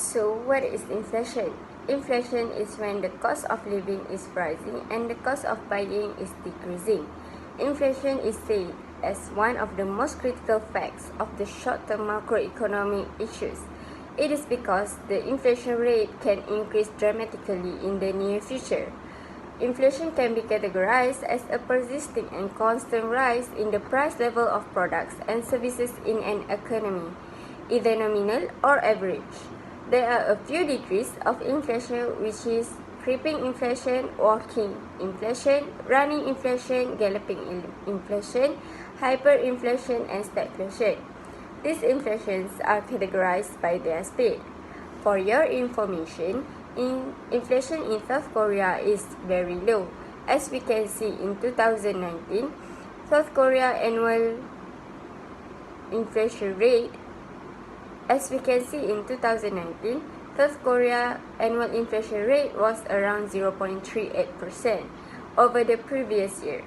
So, what is inflation? Inflation is when the cost of living is rising and the cost of buying is decreasing. Inflation is said as one of the most critical facts of the short-term macroeconomic issues. It is because the inflation rate can increase dramatically in the near future. Inflation can be categorized as a persisting and constant rise in the price level of products and services in an economy, either nominal or average. There are a few degrees of inflation, which is creeping inflation, walking inflation, running inflation, galloping inflation, hyperinflation, and stagflation. These inflations are categorized by their speed. For your information, inflation in South Korea is very low. As we can see in 2019, South Korea annual inflation rate As we can see in 2019, South Korea annual inflation rate was around 0.38% over the previous year,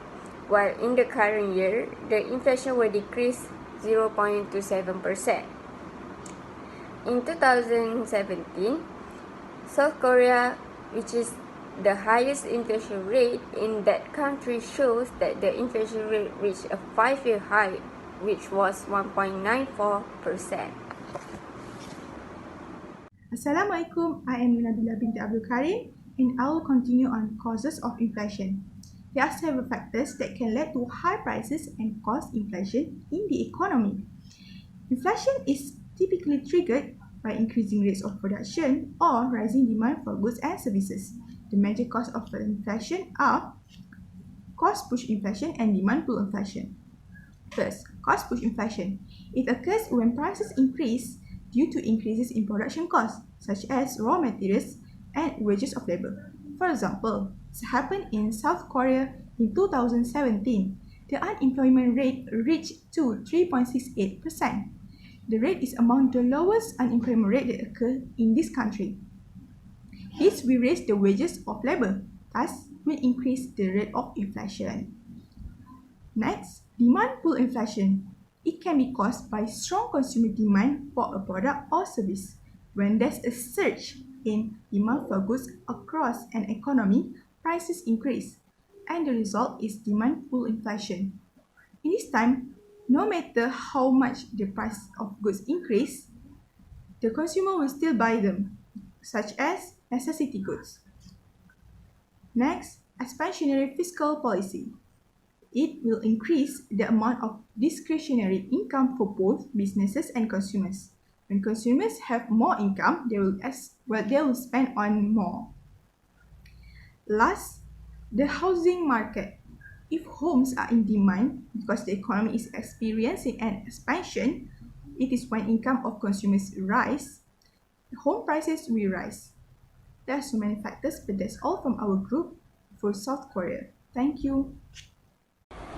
while in the current year, the inflation will decrease 0.27%. In 2017, South Korea, which is the highest inflation rate in that country, shows that the inflation rate reached a 5-year high, which was 1.94%. Assalamualaikum, I am Nabila binti Abdul Karim and I will continue on causes of inflation. There are several factors that can lead to high prices and cause inflation in the economy. Inflation is typically triggered by increasing rates of production or rising demand for goods and services. The major causes of inflation are cost-push inflation and demand-pull inflation. First, cost-push inflation. It occurs when prices increase due to increases in production costs, such as raw materials and wages of labor. For example, this happened in South Korea in 2017. The unemployment rate reached to 3.68%. The rate is among the lowest unemployment rate that occur in this country. This will raise the wages of labor, thus will increase the rate of inflation. Next, demand-pull inflation. It can be caused by strong consumer demand for a product or service. When there's a surge in demand for goods across an economy, prices increase, and the result is demand-pull inflation. In this time, no matter how much the price of goods increase, the consumer will still buy them, such as necessity goods. Next, expansionary fiscal policy. It will increase the amount of discretionary income for both businesses and consumers. When consumers have more income, they will spend on more. Last, the housing market. If homes are in demand because the economy is experiencing an expansion, it is when income of consumers rise, home prices will rise. There are so many factors, but that's all from our group for South Korea. Thank you.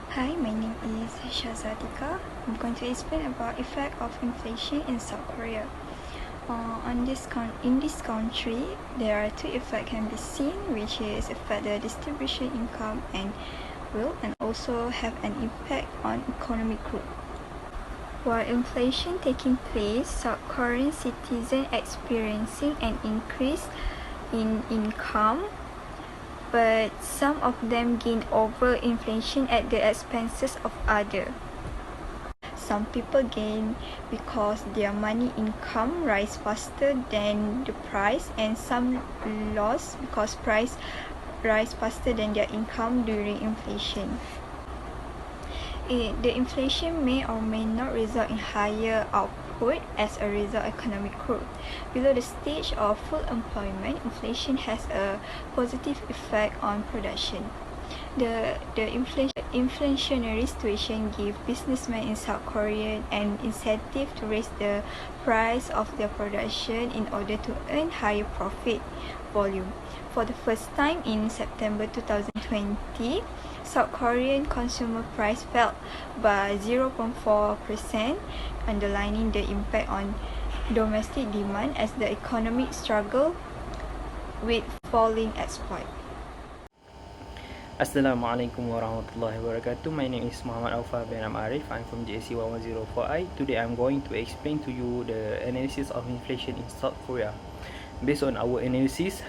Hi, my name is Shazadika. I'm going to explain about effect of inflation in South Korea. In this country, there are two effects can be seen, which is affect the distribution income and will, and also have an impact on economic growth. While inflation taking place, South Korean citizens experiencing an increase in income, but some of them gain over inflation at the expenses of others. Some people gain because their money income rise faster than the price, and some loss because price rise faster than their income during inflation. The inflation may or may not result in higher output as a result of economic growth. Below the stage of full employment, inflation has a positive effect on production. The inflationary situation gives businessmen in South Korea an incentive to raise the price of their production in order to earn higher profit volume. For the first time in September 2020, South Korean consumer price fell by 0.4%, underlining the impact on domestic demand as the economy struggled with falling export. Assalamualaikum warahmatullahi wabarakatuh. My name is Muhammad Aufa bin Arif. I'm from GSC 1104I. Today I'm going to explain to you the analysis of inflation in South Korea. Based on our analysis,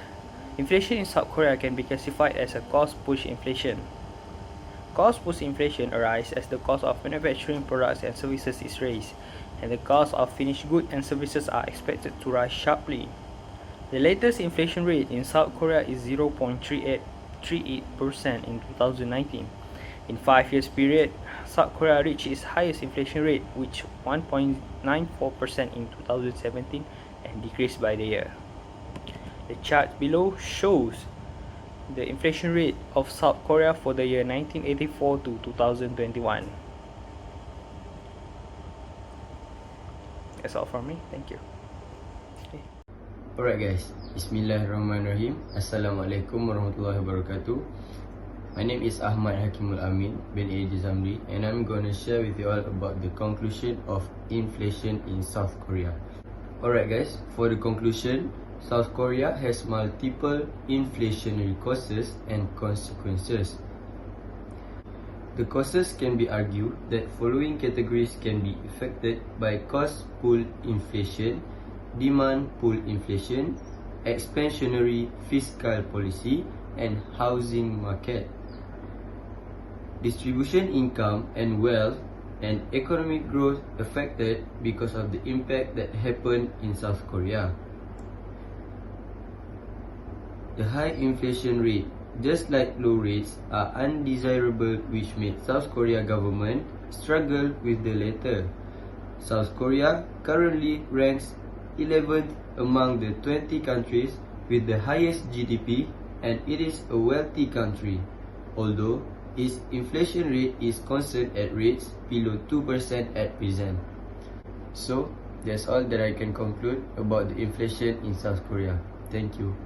inflation in South Korea can be classified as a cost-push inflation. Cost-push inflation arises as the cost of manufacturing products and services is raised, and the cost of finished goods and services are expected to rise sharply. The latest inflation rate in South Korea is 0.38% in 2019. In 5 years period, South Korea reached its highest inflation rate, which 1.94% in 2017 and decreased by the year. The chart below shows the inflation rate of South Korea for the year 1984 to 2021. That's all from me. Thank you. Okay. Alright guys, Bismillahirrahmanirrahim. Assalamualaikum warahmatullahi wabarakatuh. My name is Ahmad Hakimul Amin bin A.J. Zamri, and I'm gonna share with you all about the conclusion of inflation in South Korea. Alright guys, for the conclusion, South Korea has multiple inflationary causes and consequences. The causes can be argued that following categories can be affected by cost pull inflation, demand pull inflation, expansionary fiscal policy, and housing market. Distribution income and wealth and economic growth affected because of the impact that happened in South Korea. The high inflation rate, just like low rates, are undesirable, which made South Korea government struggle with the latter. South Korea currently ranks 11th among the 20 countries with the highest GDP, and it is a wealthy country, although its inflation rate is constant at rates below 2% at present. So, that's all that I can conclude about the inflation in South Korea. Thank you.